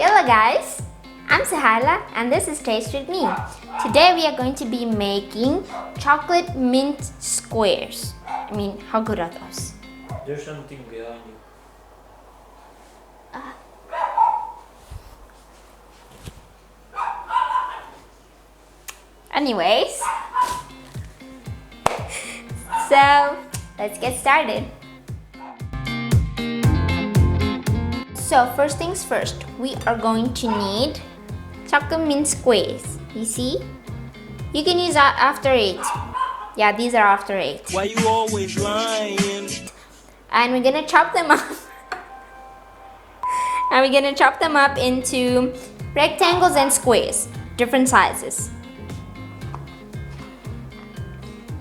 Hello guys, I'm Sahala and this is Taste With Me. Today we are going to be making chocolate mint squares. I mean, how good are those? There's something behind you. Anyways, so let's get started. So first things first, we are going to need chocolate mint squares. You see? You can use that after 8. Yeah, these are after 8. Why you always lying? And we're gonna chop them up. And we're gonna chop them up into rectangles and squares, different sizes.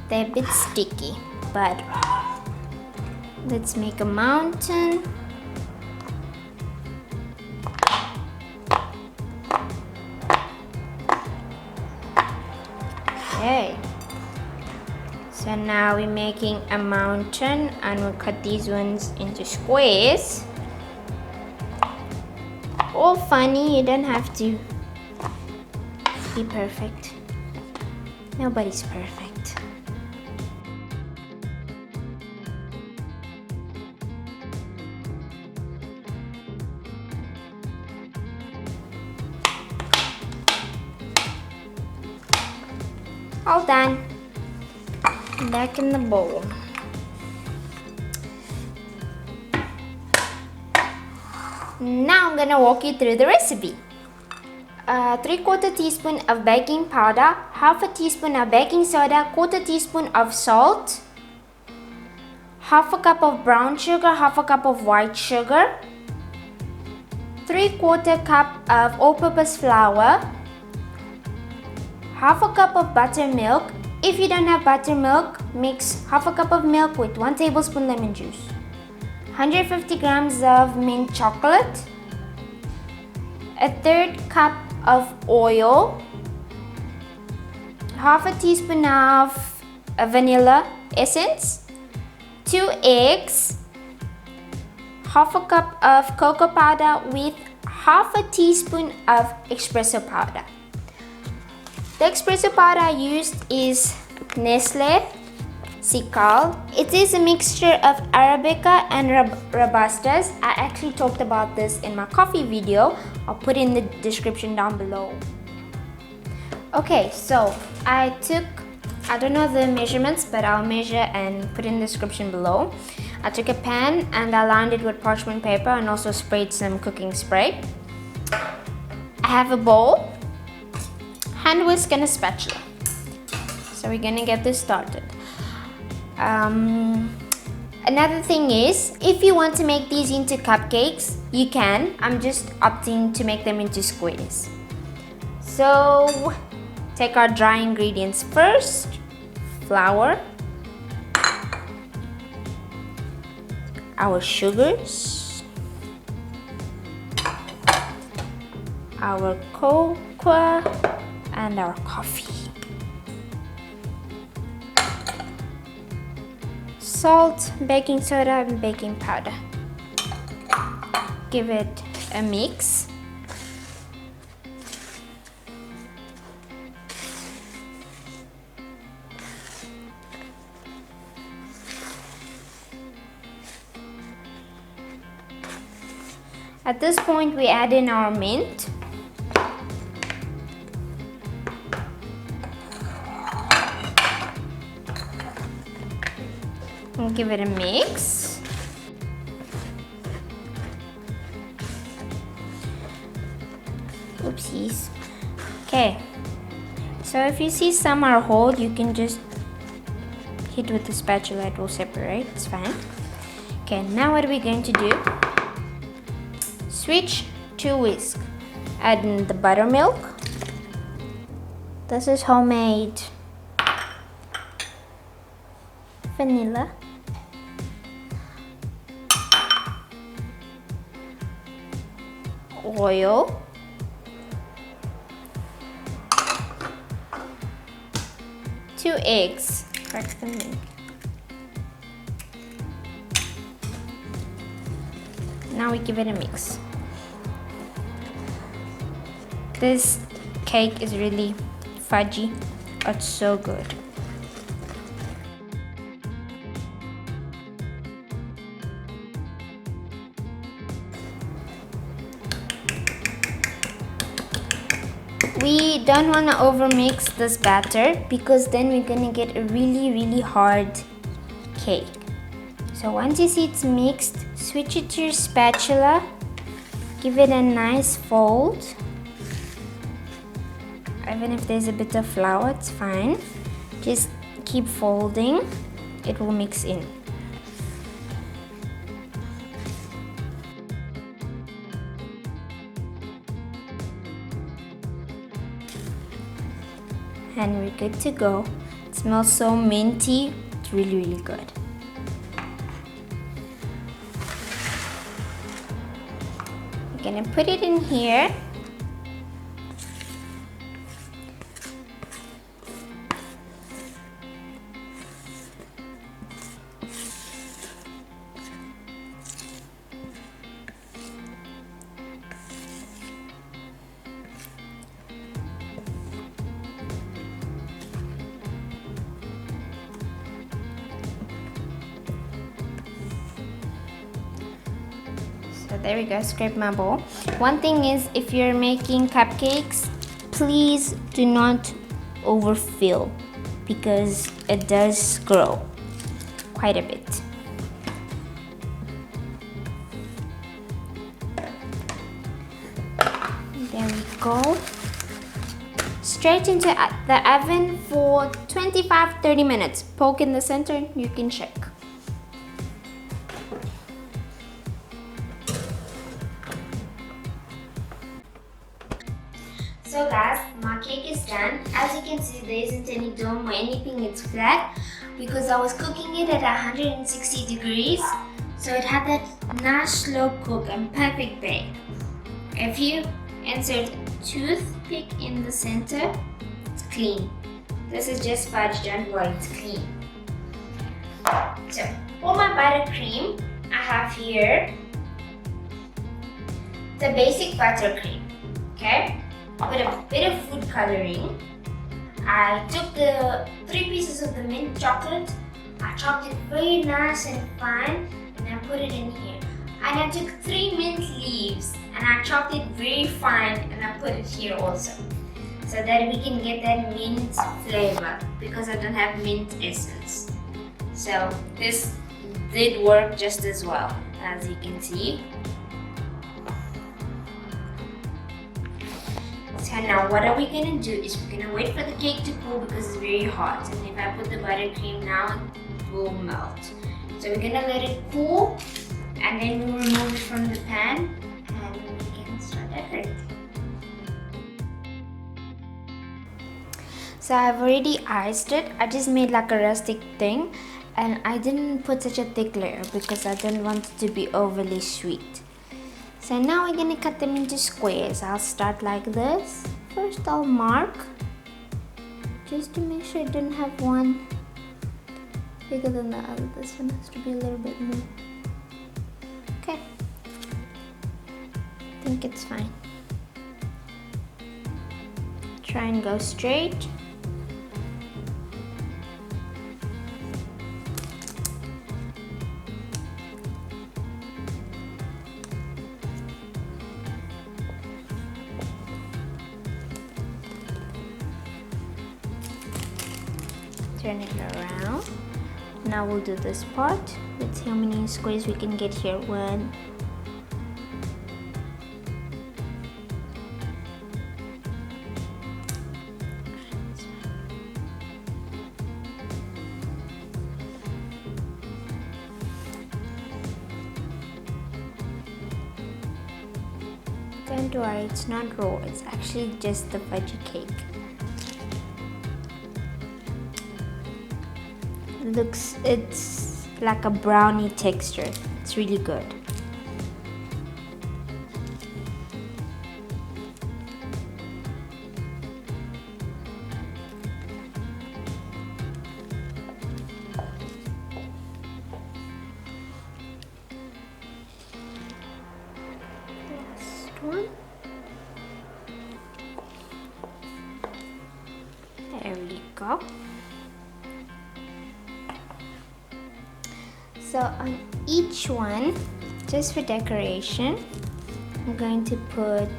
They're a bit sticky, but let's make a mountain. Okay, so now we're making a mountain and we'll cut these ones into squares. All funny, you don't have to be perfect. Nobody's perfect. All done. Back in the bowl. Now I'm gonna walk you through the recipe. 3/4 teaspoon of baking powder, 1/2 teaspoon of baking soda, 1/4 teaspoon of salt, 1/2 cup of brown sugar, 1/2 cup of white sugar, 3/4 cup of all-purpose flour, 1/2 cup of buttermilk. If you don't have buttermilk, mix 1/2 cup of milk with 1 tablespoon lemon juice. 150 grams of mint chocolate. 1/3 cup of oil. 1/2 teaspoon of vanilla essence. 2 eggs. 1/2 cup of cocoa powder with 1/2 teaspoon of espresso powder. The espresso powder I used is Nestle Cical. It is a mixture of Arabica and Robustas. I actually talked about this in my coffee video. I'll put in the description down below. Okay, so I don't know the measurements, but I'll measure and put in the description below. I took a pan and I lined it with parchment paper and also sprayed some cooking spray. I have a bowl, hand whisk and a spatula. So we're gonna get this started. Another thing is, if you want to make these into cupcakes, you can. I'm just opting to make them into squares. So take our dry ingredients first. Flour, our sugars, our cocoa, and our coffee. Salt, baking soda, and baking powder. Give it a mix. At this point, we add in our mint. And give it a mix. Oopsies. Okay, so if you see some are whole, you can just hit with the spatula, it will separate, it's fine. Okay, now what are we going to do? Switch to whisk. Add in the buttermilk. This is homemade. Vanilla. Oil. 2 eggs. Crack them in. Now we give it a mix. This cake is really fudgy. It's so good. We don't want to overmix this batter because then we're going to get a really hard cake. So once you see it's mixed, switch it to your spatula, give it a nice fold. Even if there's a bit of flour, it's fine. Just keep folding, it will mix in. And we're good to go. It smells so minty. It's really good. We're gonna put it in here. So there we go, scrape my bowl. One thing is, if you're making cupcakes, please do not overfill because it does grow quite a bit. There we go. Straight into the oven for 25-30 minutes. Poke in the center, you can shake. So guys, my cake is done. As you can see, there isn't any dome or anything, it's flat because I was cooking it at 160 degrees. So it had that nice slow cook and perfect bake. If you insert a toothpick in the center, it's clean. This is just fudge, don't worry, it's clean. So for my buttercream, I have here the basic buttercream, okay? With a bit of food coloring. I took the 3 pieces of the mint chocolate, I chopped it very nice and fine, and I put it in here. And I took 3 mint leaves and I chopped it very fine and I put it here also, so that we can get that mint flavor because I don't have mint essence. So this did work just as well, as you can see. So now what are we going to do is we're going to wait for the cake to cool because it's very hot, and if I put the buttercream now it will melt. So we're going to let it cool and then we'll remove it from the pan and we can start decorating. So I've already iced it. I just made like a rustic thing and I didn't put such a thick layer because I didn't want it to be overly sweet. So now we're going to cut them into squares. I'll start like this. First I'll mark just to make sure I don't have one bigger than the other. This one has to be a little bit more. Okay, I think it's fine. Try and go straight. Turn it around. Now we'll do this part. Let's see how many squares we can get here. 1, 2. Don't worry, it's not raw. It's actually just the fudgy cake. It's like a brownie texture. It's really good. Last one. well. So on each one, just for decoration, I'm going to put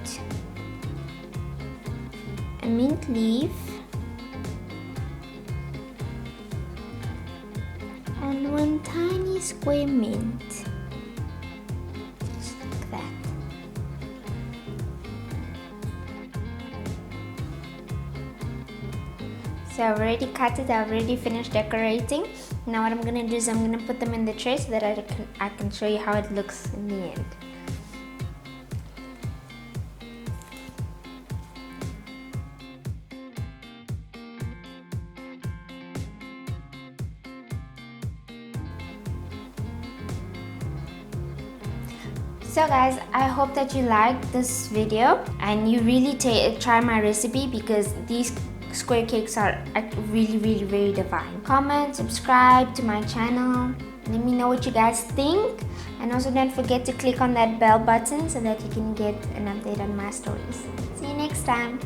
a mint leaf and one tiny square mint, just like that. So I've already cut it, I've already finished decorating. Now what I'm gonna do is I'm gonna put them in the tray so that I can show you how it looks in the end. So guys, I hope that you liked this video and you really try my recipe, because these square cakes are really very divine. Comment, subscribe to my channel, let me know what you guys think, and also don't forget to click on that bell button so that you can get an update on my stories. See you next time.